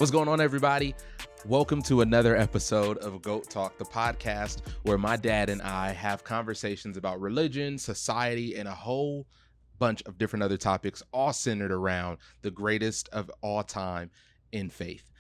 What's going on, everybody? Welcome to another episode of GOAT Talk, the podcast where my dad and I have conversations about religion, society, and a whole bunch of different other topics, all centered around the greatest of all time in faith.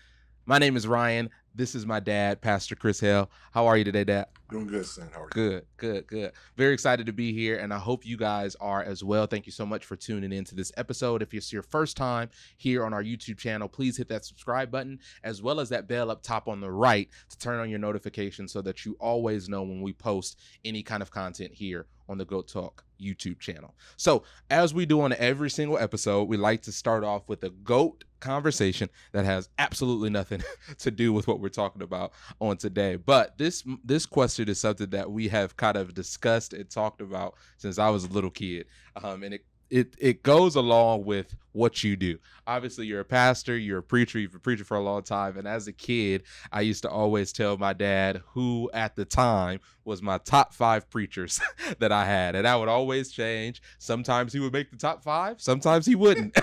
My name is Ryan. This is my dad, Pastor Chris Hale. How are you today, Dad? Doing good, son. How are you? Good. Very excited to be here, and I hope you guys are as well. Thank you so much for tuning into this episode. If it's your first time here on our YouTube channel, please hit that subscribe button as well as that bell up top on the right to turn on your notifications so that you always know when we post any kind of content here on the GOAT Talk YouTube channel. So as we do on every single episode, we like to start off with a GOAT conversation that has absolutely nothing to do with what we're talking about on today. But this question is something that we have kind of discussed and talked about since I was a little kid. And it goes along with what you do. Obviously, you're a pastor, you're a preacher, you've been preaching for a long time. And as a kid, I used to always tell my dad who at the time was my top 5 preachers that I had. And that would always change. Sometimes he would make the top 5, sometimes he wouldn't.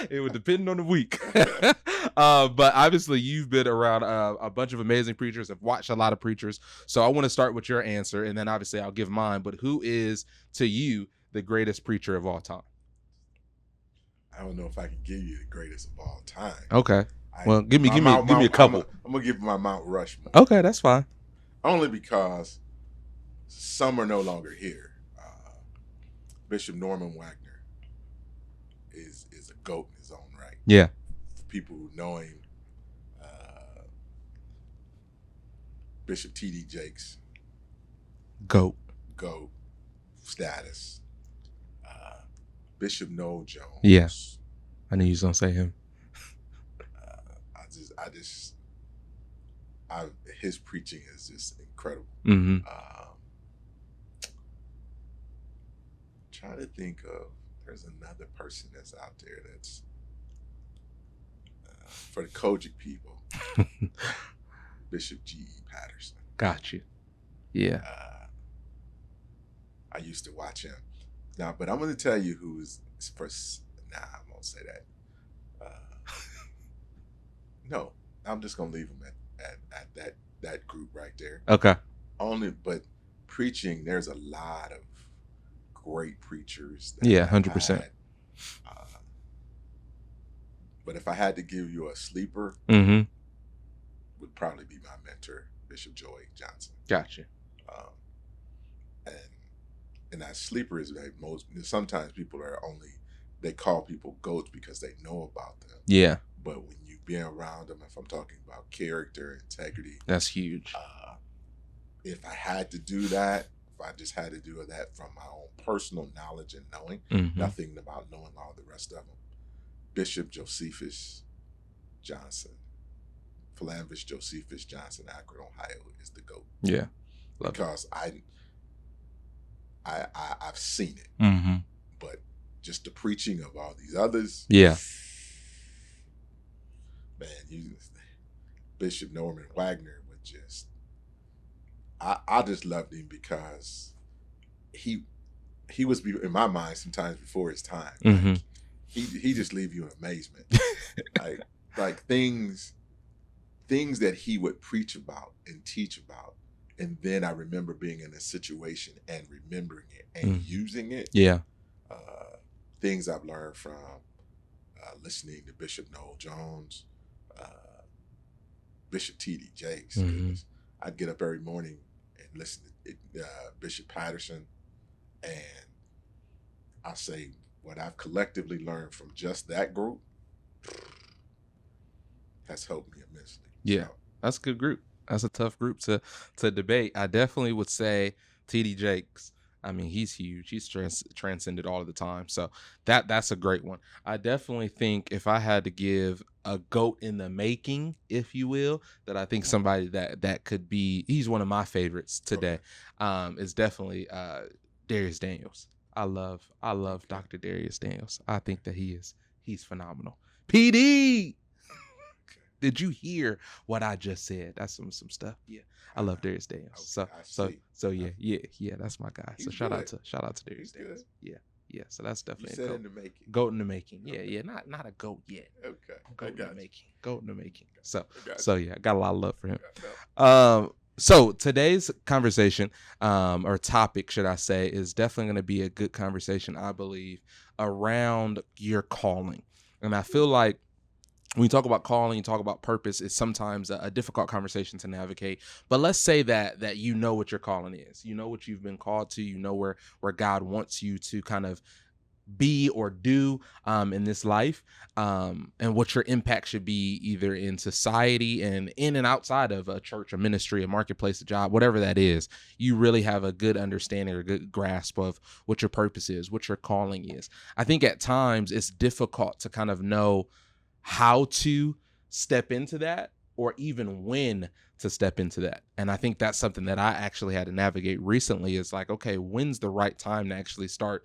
It would depend on the week. But obviously, you've been around a bunch of amazing preachers, have watched a lot of preachers. So I want to start with your answer, and then obviously I'll give mine. But who is, to you, the greatest preacher of all time? I don't know if I can give you the greatest of all time. Okay. Well, give me a couple. I'm gonna give my Mount Rushmore. Okay, that's fine. Only because some are no longer here. Bishop Norman Wagner is a GOAT in his own right. Yeah. For people who know him, Bishop T.D. Jakes, GOAT status. Bishop Noel Jones. Yeah. I knew you was gonna say him. His preaching is just incredible. Mm-hmm. Trying to think of, there's another person that's out there that's for the Kojic people. Bishop G.E. Patterson. Got you. Yeah. I used to watch him. Now, but I'm going to tell you who is first. Nah, I won't say that. No, I'm just going to leave him at that group right there. Okay. But preaching, there's a lot of great preachers. 100%. But if I had to give you a sleeper, Mm-hmm. would probably be my mentor, Bishop Joey Johnson. Gotcha. And that sleeper is like sometimes people they call people GOATs because they know about them. Yeah. But when you've been around them, if I'm talking about character, integrity, that's huge. If I had to do that, if I just had to do that from my own personal knowledge and knowing, nothing about knowing all the rest of them, Bishop Josephus Johnson, Flavius Josephus Johnson, Akron, Ohio, is the GOAT. Yeah. Because I've seen it. Mm-hmm. But just the preaching of all these others. Yeah. Man, Bishop Norman Wagner would just, I just loved him because he was, in my mind, sometimes before his time. Mm-hmm. Like, he just leave you in amazement. like things that he would preach about and teach about. And then I remember being in a situation and remembering it and using it. Yeah. Things I've learned from listening to Bishop Noel Jones, Bishop T.D. Jakes. I'd get up every morning and listen to Bishop Patterson. And I say what I've collectively learned from just that group has helped me immensely. Yeah. So, that's a good group. That's a tough group to debate. I definitely would say T.D. Jakes. I mean, he's huge. He's transcended all of the time. So that's a great one. I definitely think if I had to give a GOAT in the making, if you will, that I think somebody that could be, he's one of my favorites today, is definitely Dharius Daniels. I love Dr. Dharius Daniels. I think that he's phenomenal. PD! Did you hear what I just said? That's some stuff. Yeah, I love Dharius Daniels. So yeah, that's my guy. So shout out to Dharius Daniels. Yeah. Yeah. So that's You definitely a said goat. in the making. Goat in the making. Yeah, Okay. yeah. Not a goat yet. Okay. Goat in the you. making. Goat in the making. So got so yeah, I got a lot of love for him. No. So today's conversation, or topic, should I say, is definitely going to be a good conversation, I believe, around your calling. And I feel like when you talk about calling, you talk about purpose, it's sometimes a difficult conversation to navigate. But let's say that you know what your calling is. You know what you've been called to. You know where God wants you to kind of be or do in this life, and what your impact should be either in society and in and outside of a church, a ministry, a marketplace, a job, whatever that is. You really have a good understanding or good grasp of what your purpose is, what your calling is. I think at times it's difficult to kind of know how to step into that or even when to step into that. And I think that's something that I actually had to navigate recently, is like, okay, when's the right time to actually start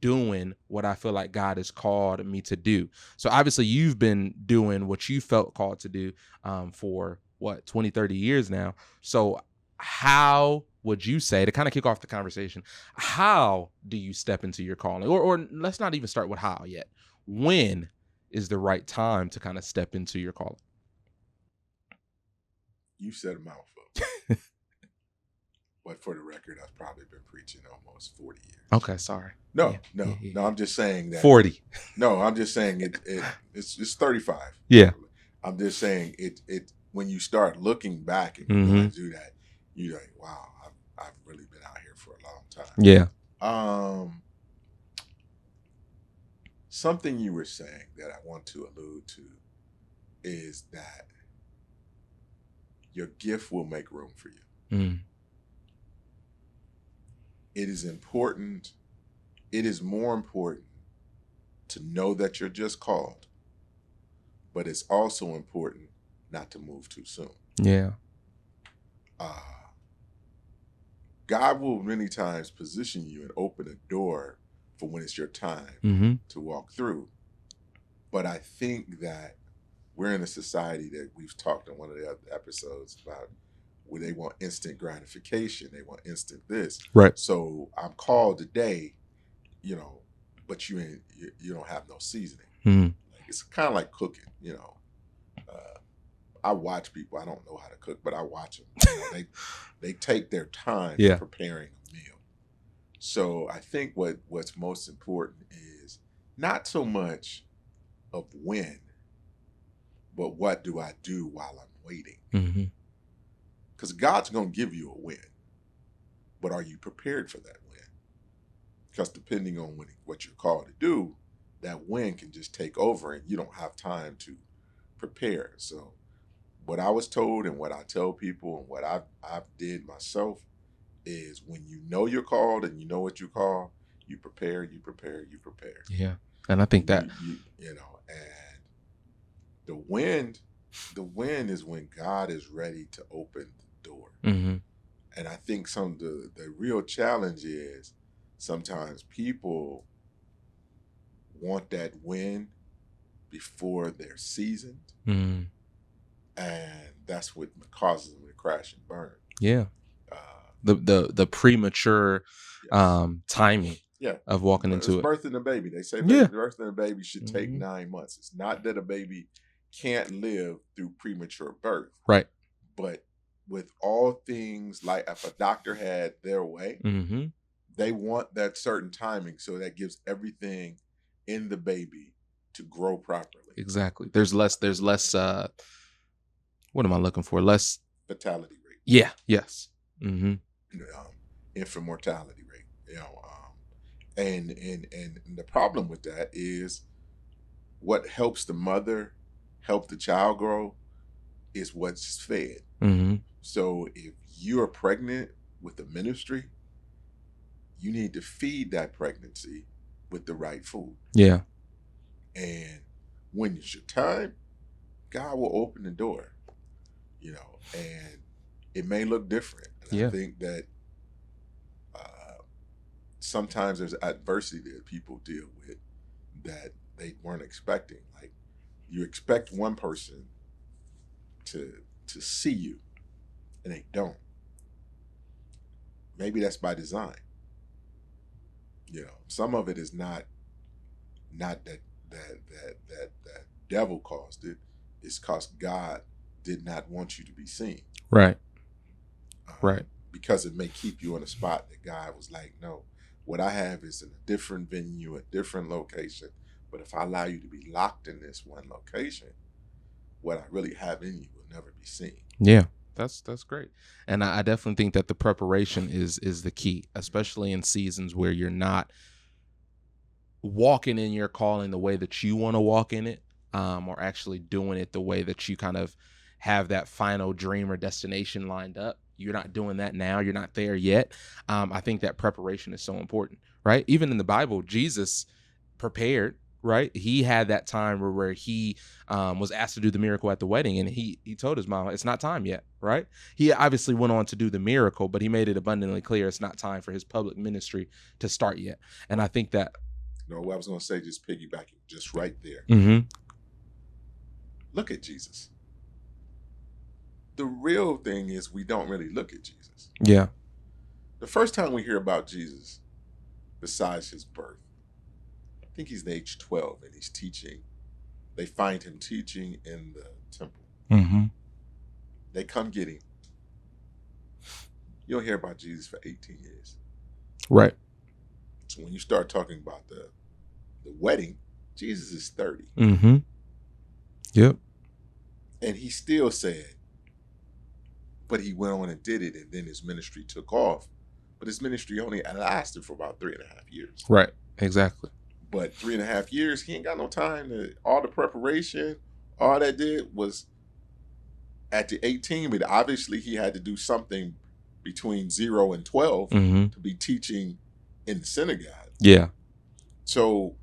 doing what I feel like God has called me to do. So obviously you've been doing what you felt called to do for 20, 30 years now. So how would you say, to kind of kick off the conversation, how do you step into your calling? Or let's not even start with how yet. When is the right time to kind of step into your calling? You said a mouthful. But for the record, I've probably been preaching almost 40 years. Okay, sorry. No, Yeah. I'm just saying that 40. No, I'm just saying it's 35. Yeah. I'm just saying it when you start looking back and you Mm-hmm. realize do that, you're like, wow, I've really been out here for a long time. Yeah. Something you were saying that I want to allude to is that your gift will make room for you. Mm. It is important. It is more important to know that you're just called, but it's also important not to move too soon. Yeah. God will many times position you and open a door for when it's your time to walk through. But I think that we're in a society that we've talked in one of the other episodes about where they want instant gratification. They want instant this. Right. So I'm called today, but you don't have no seasoning. Like, it's kind of like cooking, I watch people. I don't know how to cook, but I watch them. They take their time preparing a meal. So I think what's most important is not so much of when, but what do I do while I'm waiting? Because God's going to give you a win, but are you prepared for that win? Because depending on what you're called to do, that win can just take over and you don't have time to prepare. So what I was told and what I tell people and what I've did myself is when you know you're called and you know what you call, you prepare. Yeah. And I think that, and the wind is when God is ready to open the door. And I think some of the real challenge is sometimes people want that win before they're seasoned. And that's what causes them to crash and burn. Yeah. The premature timing of walking into it. Birthing a baby. They say birthing a baby should take 9 months. It's not that a baby can't live through premature birth. Right. But with all things, like if a doctor had their way, they want that certain timing. So that gives everything in the baby to grow properly. Exactly. There's less what am I looking for? Less fatality rate. Yeah. Yes. Infant mortality rate. And the problem with that is what helps the mother help the child grow is what's fed. So if you're pregnant with a ministry, you need to feed that pregnancy with the right food. Yeah. And when it's your time, God will open the door. And it may look different. And I think that sometimes there's adversity that people deal with that they weren't expecting. Like, you expect one person to see you, and they don't. Maybe that's by design. some of it is not that devil caused it. It's because God did not want you to be seen. Right. Right. Because it may keep you in a spot that God was like, no, what I have is in a different venue, a different location. But if I allow you to be locked in this one location, what I really have in you will never be seen. Yeah. That's great. And I definitely think that the preparation is the key, especially in seasons where you're not walking in your calling the way that you want to walk in it, or actually doing it the way that you kind of have that final dream or destination lined up. You're not doing that now. You're not there yet. I think that preparation is so important, right? Even in the Bible, Jesus prepared, right? He had that time where he was asked to do the miracle at the wedding, and he told his mom, it's not time yet, right? He obviously went on to do the miracle, but he made it abundantly clear it's not time for his public ministry to start yet. And I think that... No, what I was going to say, just piggybacking just right there. Mm-hmm. Look at Jesus. The real thing is we don't really look at Jesus. Yeah. The first time we hear about Jesus, besides his birth, I think he's age 12 and he's teaching. They find him teaching in the temple. Mm-hmm. They come get him. You don't hear about Jesus for 18 years. Right. So when you start talking about the wedding, Jesus is 30. Mm-hmm. Yep. And he still said, but he went on and did it, and then his ministry took off. But his ministry only lasted for about 3.5 years. Right. Exactly. But 3.5 years, he ain't got no time to, all the preparation, all that did was at the 18, but obviously he had to do something between 0 and 12 Mm-hmm. to be teaching in the synagogue. Yeah. So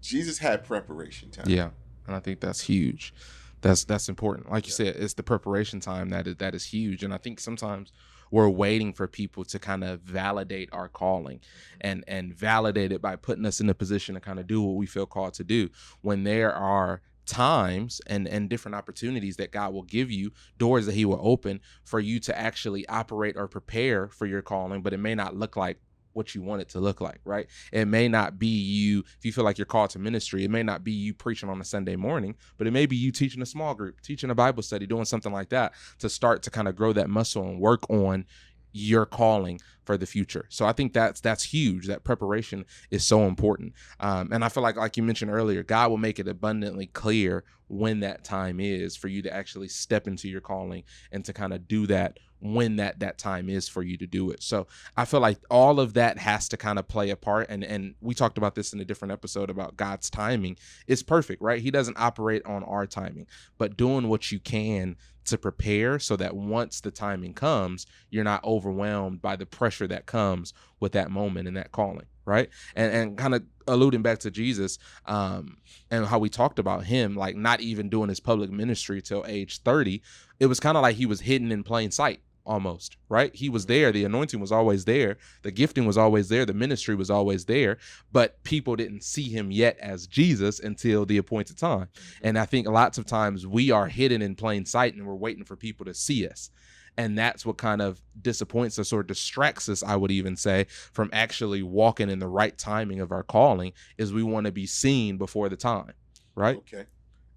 Jesus had preparation time. Yeah. And I think that's huge. That's important. Like you said, it's the preparation time that is huge. And I think sometimes we're waiting for people to kind of validate our calling and validate it by putting us in a position to kind of do what we feel called to do, when there are times and different opportunities that God will give you, doors that he will open for you to actually operate or prepare for your calling, but it may not look like what you want it to look like, right? It may not be you, if you feel like you're called to ministry, it may not be you preaching on a Sunday morning, but it may be you teaching a small group, teaching a Bible study, doing something like that to start to kind of grow that muscle and work on your calling for the future. So I think that's huge. That preparation is so important. And I feel like you mentioned earlier, God will make it abundantly clear when that time is for you to actually step into your calling and to kind of do that when that time is for you to do it. So I feel like all of that has to kind of play a part. And we talked about this in a different episode about God's timing. It's perfect, right? He doesn't operate on our timing, but doing what you can to prepare so that once the timing comes, you're not overwhelmed by the pressure that comes with that moment and that calling, right? And kind of alluding back to Jesus, and how we talked about him, like not even doing his public ministry till age 30, it was kind of like he was hidden in plain sight almost, right? He was there. The anointing was always there. The gifting was always there. The ministry was always there, but people didn't see him yet as Jesus until the appointed time. And I think lots of times we are hidden in plain sight and we're waiting for people to see us. And that's what kind of disappoints us or distracts us, I would even say, from actually walking in the right timing of our calling, is we want to be seen before the time, right? Okay.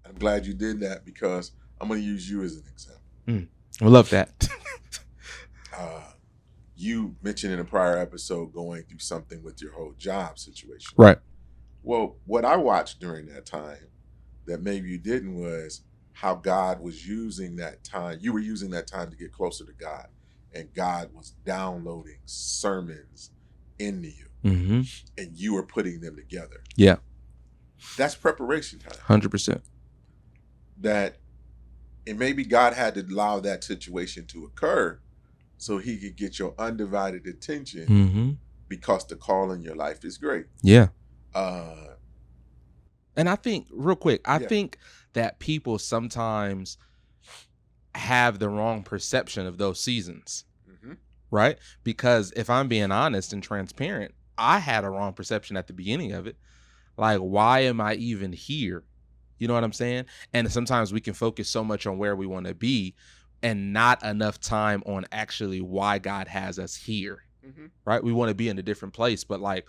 I'm glad you did that, because I'm going to use you as an example. I love that. You mentioned in a prior episode going through something with your whole job situation. Right. Well, what I watched during that time that maybe you didn't was how God was using that time. You were using that time to get closer to God, and God was downloading sermons into you, and you were putting them together. Yeah. That's preparation time. 100%. That, and maybe God had to allow that situation to occur so he could get your undivided attention, because the call in your life is great. Yeah. And I think, real quick, I think that people sometimes have the wrong perception of those seasons, right? Because if I'm being honest and transparent, I had a wrong perception at the beginning of it. Like, why am I even here? You know what I'm saying? And sometimes we can focus so much on where we want to be and not enough time on actually why God has us here, right? We want to be in a different place, but like,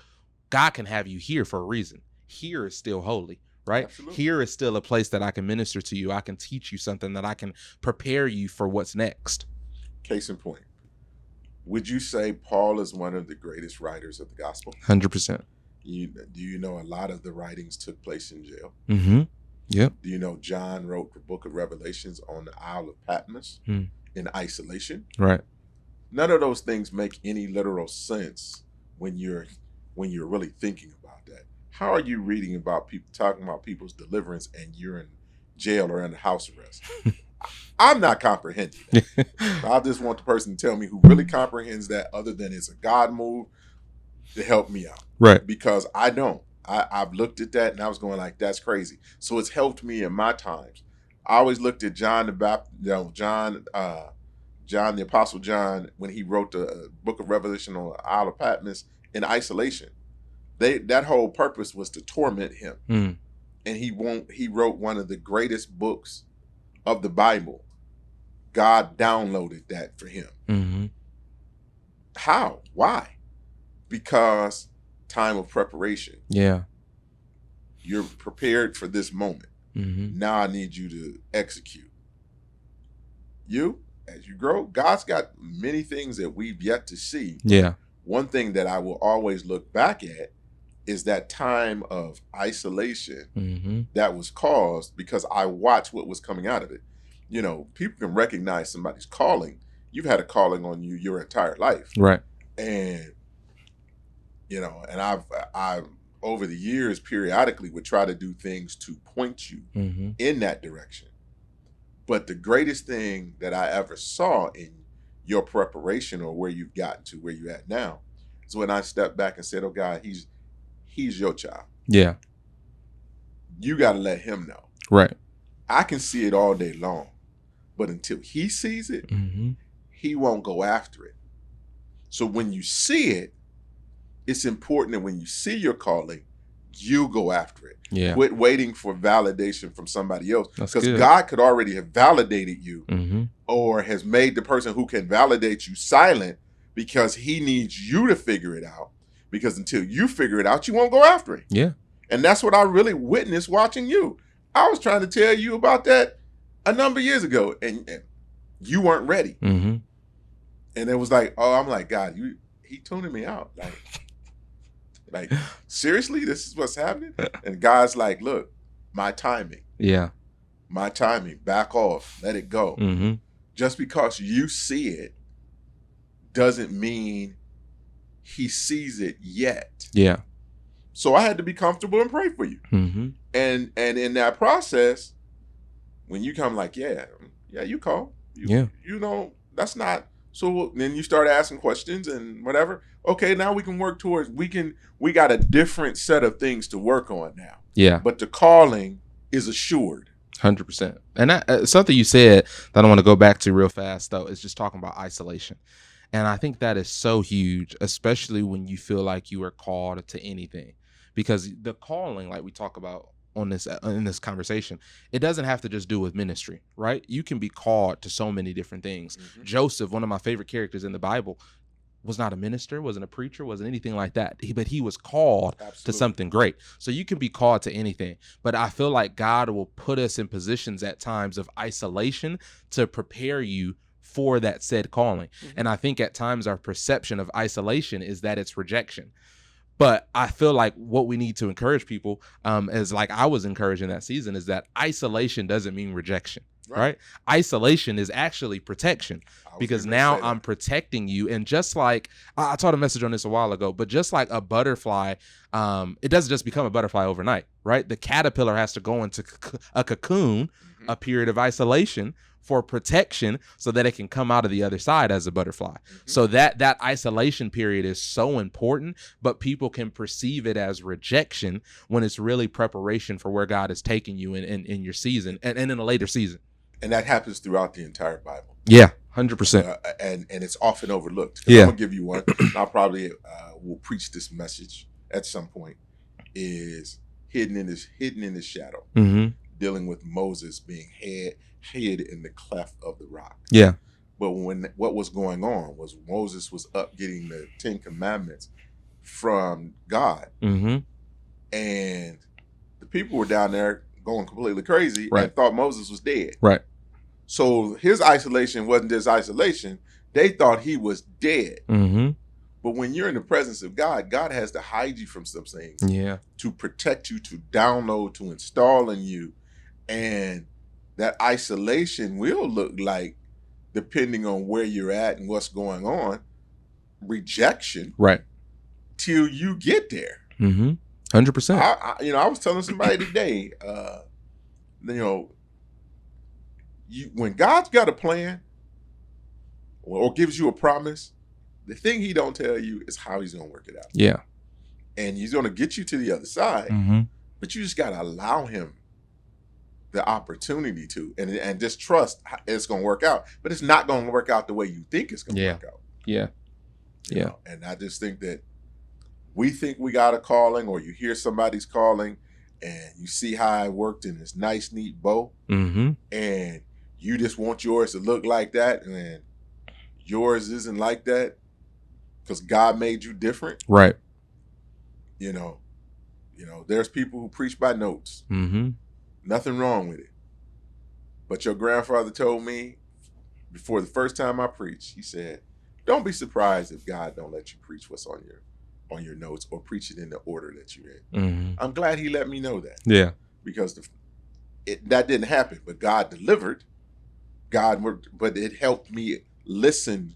God can have you here for a reason. Here is still holy, right? Absolutely. Here is still a place that I can minister to you. I can teach you something, that I can prepare you for what's next. Case in point, would you say Paul is one of the greatest writers of the gospel? 100%. Do you know a lot of the writings took place in jail? Mm-hmm. Yep. Do you know John wrote the book of Revelations on the Isle of Patmos in isolation? Right. None of those things make any literal sense when you're really thinking about that. How are you reading about people, talking about people's deliverance, and you're in jail or under house arrest? I'm not comprehending that. I just want the person to tell me who really comprehends that, other than it's a God move, to help me out. Right. Because I don't. I've looked at that and I was going like, that's crazy. So it's helped me in my times. I always looked at John the Baptist, John the Apostle John, when he wrote the book of Revelation on the Isle of Patmos in isolation. That whole purpose was to torment him. And he wrote one of the greatest books of the Bible. God downloaded that for him. Mm-hmm. How? Why? Because time of preparation. Yeah. You're prepared for this moment. Mm-hmm. Now I need you to execute. As you grow, God's got many things that we've yet to see. Yeah. One thing that I will always look back at is that time of isolation that was caused because I watched what was coming out of it. You know, people can recognize somebody's calling. You've had a calling on you your entire life. Right. And, you know, and I've over the years periodically would try to do things to point you in that direction. But the greatest thing that I ever saw in your preparation, or where you've gotten to where you're at now, is when I stepped back and said, oh God, he's your child. Yeah. You got to let him know. Right. I can see it all day long, but until he sees it, he won't go after it. So when you see it, it's important that when you see your calling, you go after it. Yeah. Quit waiting for validation from somebody else, because good. God could already have validated you or has made the person who can validate you silent, because he needs you to figure it out, because until you figure it out, you won't go after it. Yeah. And that's what I really witnessed watching you. I was trying to tell you about that a number of years ago, and you weren't ready. And it was like, oh, I'm like, God, he tuning me out. Like, seriously, this is what's happening? And God's like, look, my timing. Yeah. My timing. Back off. Let it go. Just because you see it doesn't mean he sees it yet. Yeah. So I had to be comfortable and pray for you. And in that process, when you come like, yeah, you call. You know, that's not. So then you start asking questions and whatever. Okay, now we can work towards, we got a different set of things to work on now. Yeah. But the calling is assured. 100%. And something you said that I want to go back to real fast, though, is just talking about isolation. And I think that is so huge, especially when you feel like you are called to anything. Because the calling, like we talk about in this conversation, it doesn't have to just do with ministry, right? You can be called to so many different things. Joseph, one of my favorite characters in the Bible, was not a minister, wasn't a preacher, wasn't anything like that. But he was called to something great. So you can be called to anything. But I feel like God will put us in positions at times of isolation to prepare you for that said calling. And I think at times our perception of isolation is that it's rejection. But I feel like what we need to encourage people, as like I was encouraging that season, is that isolation doesn't mean rejection, right? Isolation is actually protection, because now I'm protecting you. And just like I taught a message on this a while ago, but just like a butterfly, it doesn't just become a butterfly overnight, right? The caterpillar has to go into a cocoon, a period of isolation for protection, so that it can come out of the other side as a butterfly. So that isolation period is so important, but people can perceive it as rejection when it's really preparation for where God is taking you in your season and in a later season. And that happens throughout the entire Bible. Yeah, 100%. And it's often overlooked. Yeah. I'm going to give you one. I'll probably will preach this message at some point, is hidden in his shadow. Dealing with Moses being hid in the cleft of the rock. Yeah. But what was going on was Moses was up getting the 10 Commandments from God. Mm-hmm. And the people were down there going completely crazy Right. and thought Moses was dead. Right. So his isolation wasn't just isolation. They thought he was dead. Mm-hmm. But when you're in the presence of God, God has to hide you from some things. Yeah. To protect you, to download, to install in you. And that isolation will look like, depending on where you're at and what's going on, rejection. Right. Till you get there. Mm-hmm. 100%. I was telling somebody today, when God's got a plan or gives you a promise, the thing he don't tell you is how he's going to work it out. Yeah. And he's going to get you to the other side, Mm-hmm. but you just got to allow him the opportunity to, and just trust it's going to work out. But it's not going to work out the way you think it's going to work out. Yeah. You know? And I just think that we think we got a calling, or you hear somebody's calling and you see how it worked in this nice, neat bow, Mm-hmm. and you just want yours to look like that, and yours isn't like that because God made you different. Right. There's people who preach by notes. Mm-hmm. Nothing wrong with it. But your grandfather told me before the first time I preached, he said, don't be surprised if God don't let you preach what's on your notes or preach it in the order that you're in. Mm-hmm. I'm glad he let me know that. Yeah. Because that didn't happen, but God delivered. God worked, but it helped me listen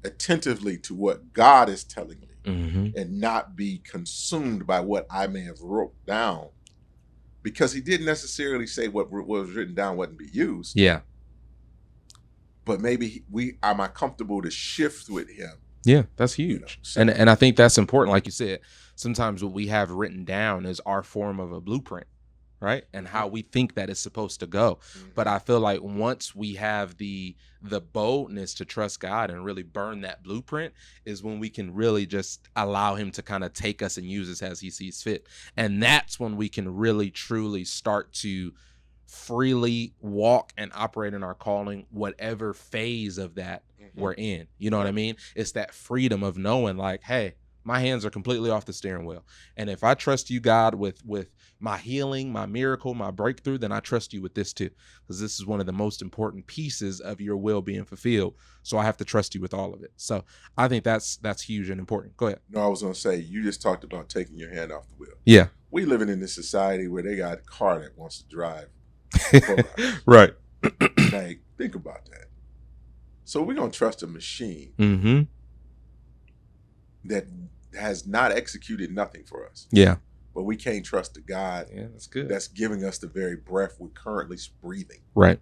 attentively to what God is telling me, Mm-hmm. and not be consumed by what I may have wrote down, because he didn't necessarily say what was written down wouldn't be used. Yeah. But maybe am I comfortable to shift with him? Yeah, that's huge. And I think that's important. Like you said, sometimes what we have written down is our form of a blueprint, right? And how we think that it's supposed to go. Mm-hmm. But I feel like once we have the boldness to trust God and really burn that blueprint is when we can really just allow him to kind of take us and use us as he sees fit. And that's when we can really, truly start to freely walk and operate in our calling, whatever phase of that we're in. You know what I mean? It's that freedom of knowing, like, hey, my hands are completely off the steering wheel. And if I trust you, God, with my healing, my miracle, my breakthrough, then I trust you with this too, because this is one of the most important pieces of your will being fulfilled. So I have to trust you with all of it. So I think that's huge and important. Go ahead. No, I was going to say, you just talked about taking your hand off the wheel. Yeah. We living in this society where they got a car that wants to drive. Right. Like, think about that. So we're going to trust a machine mm-hmm. that has not executed nothing for us. Yeah. But we can't trust the God that's good. That's giving us the very breath we're currently breathing. Right.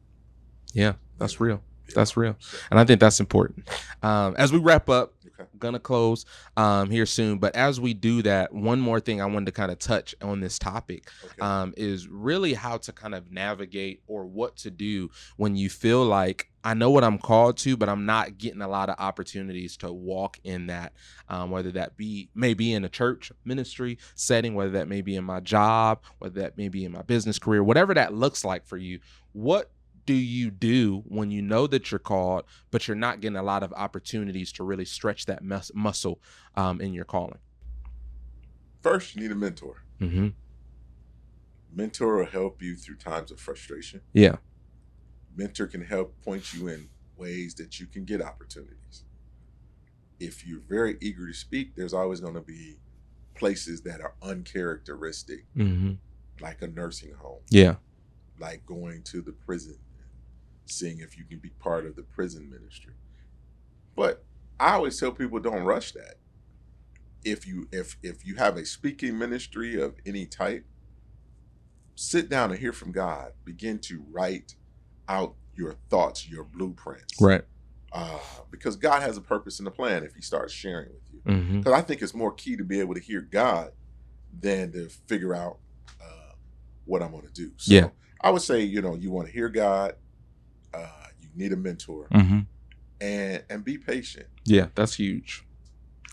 Yeah, that's real. Yeah. That's real. And I think that's important. As we wrap up, I'm going to close here soon. But as we do that, one more thing I wanted to kind of touch on this topic is really how to kind of navigate, or what to do when you feel like, I know what I'm called to, but I'm not getting a lot of opportunities to walk in that, whether that may be in a church ministry setting, whether that may be in my job, whether that may be in my business career, whatever that looks like for you. What do you do when you know that you're called, but you're not getting a lot of opportunities to really stretch that muscle in your calling? First, you need a mentor. Mm-hmm. Mentor will help you through times of frustration. Yeah. Mentor can help point you in ways that you can get opportunities. If you're very eager to speak, there's always going to be places that are uncharacteristic, mm-hmm. like a nursing home. Yeah. Like going to the prison, seeing if you can be part of the prison ministry. But I always tell people, don't rush that. If you have a speaking ministry of any type, sit down and hear from God. Begin to write out your thoughts, your blueprints. Right. Because God has a purpose and a plan if he starts sharing with you. Because mm-hmm. I think it's more key to be able to hear God than to figure out what I'm going to do. So yeah. I would say, you want to hear God, you need a mentor, mm-hmm. and be patient. Yeah, that's huge.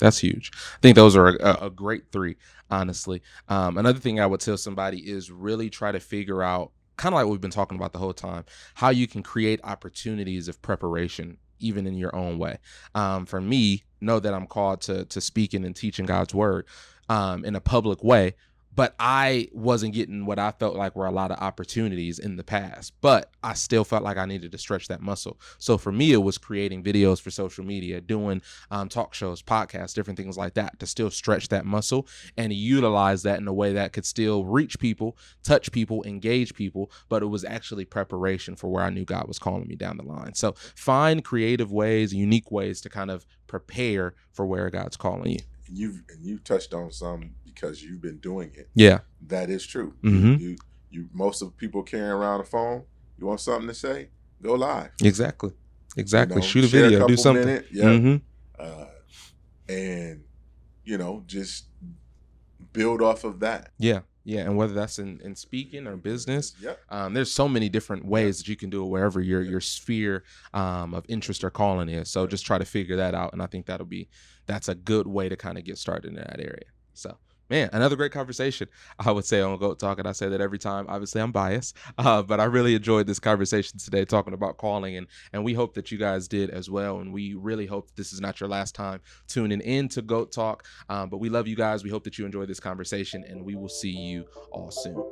That's huge. I think those are a great 3, honestly. Another thing I would tell somebody is really try to figure out, kind of like what we've been talking about the whole time, how you can create opportunities of preparation even in your own way. For me, know that I'm called to speaking and teaching God's word in a public way, but I wasn't getting what I felt like were a lot of opportunities in the past, but I still felt like I needed to stretch that muscle. So for me, it was creating videos for social media, doing talk shows, podcasts, different things like that to still stretch that muscle and utilize that in a way that could still reach people, touch people, engage people, but it was actually preparation for where I knew God was calling me down the line. So find creative ways, unique ways to kind of prepare for where God's calling you. You touched on some because you've been doing it. Yeah, that is true. Mm-hmm. You most of the people carrying around a phone. You want something to say? Go live. Exactly. Shoot a share video, do something. Minute, yeah. Mm-hmm. And just build off of that. Yeah. And whether that's in speaking or business, Yep. There's so many different ways that you can do it wherever your sphere of interest or calling is. So just try to figure that out, and I think that's a good way to kind of get started in that area. So, man, another great conversation, I would say, on Goat Talk. And I say that every time. Obviously, I'm biased, but I really enjoyed this conversation today talking about calling. And we hope that you guys did as well. And we really hope this is not your last time tuning in to Goat Talk. But we love you guys. We hope that you enjoyed this conversation, and we will see you all soon.